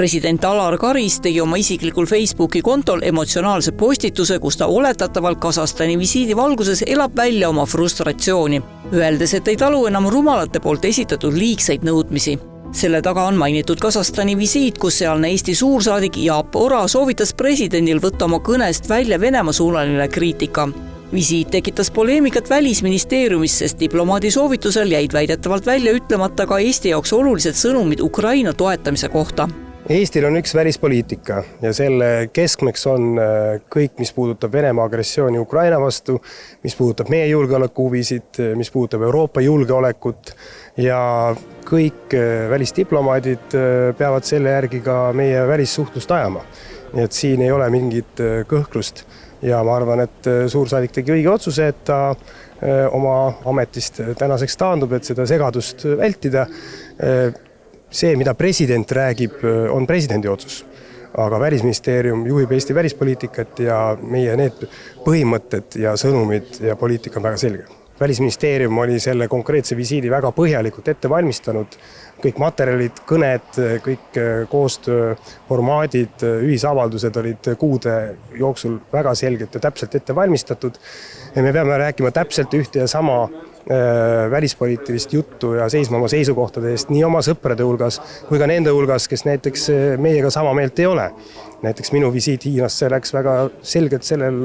President Alar Karis tegi oma isiklikul Facebooki kontol emotsionaalse postituse, kus ta oletatavalt Kasahstani visiidi valguses elab välja oma frustratsiooni, öeldes, et ei talu enam rumalate poolt esitatud liigseid nõudmisi. Selle taga on mainitud Kasahstani visiit, kus sealne Eesti suursaadik Jaap Ora soovitas presidendil võtta oma kõnest välja Venemaa suunaline kriitika. Visiit tekitas poleemikat välisministeeriumis, sest diplomaadi soovitusel jäid väidetavalt välja ütlemata ka Eesti jaoks olulised sõnumid Ukraina toetamise kohta. Eestil on üks välispoliitika ja selle keskmeks on kõik, mis puudutab Venemaa agressiooni Ukraina vastu, mis puudutab meie julgeolekuhuvisid, mis puudutab Euroopa julgeolekut ja kõik välisdiplomaadid peavad selle järgi ka meie välissuhtlust ajama. Nii et siin ei ole mingit kõhklust ja ma arvan, et suursaadik tegi õige otsuse, et ta oma ametist tänaseks taandub, et seda segadust vältida. See, mida president räägib, on presidendi otsus, aga välisministeerium juhib Eesti välispoliitikat ja meie need põhimõtted ja sõnumid ja poliitika on väga selge. Välisministeerium oli selle konkreetse visiidi väga põhjalikult ette valmistanud. Kõik materjalid, kõned, kõik koostööformaadid, ühisavaldused olid kuude jooksul väga selgelt ja täpselt ette valmistatud. Ja me peame rääkima täpselt ühte ja sama välispoliitilist juttu ja seisma oma seisukohtade eest nii oma sõprade hulgas kui ka nende hulgas, kes näiteks meiega sama meelt ei ole. Näiteks minu visiit Hiinasse läks väga selgelt sellel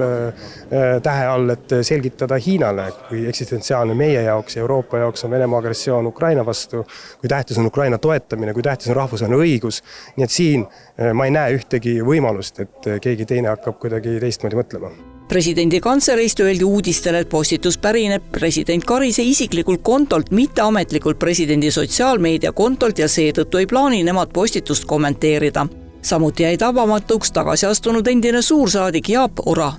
tähe all, et selgitada Hiinale, kui eksistentsiaalne meie jaoks ja Euroopa jaoks on Venemaa agressioon Ukraina vastu, kui tähtis on Ukraina toetamine, kui tähtis on rahvusvaheline õigus. Nii et siin ma ei näe ühtegi võimalust, et keegi teine hakkab kuidagi teistmoodi mõtlema. Presidendi kantsereist öeldi uudistele, et postitus pärineb president Karise isiklikult kontolt, mitte ametlikult presidendi sotsiaalmeedia kontolt ja seetõttu ei plaani nemad postitust kommenteerida. Samuti jäi tabamatuks tagasi astunud endine suursaadik Jaap Ora.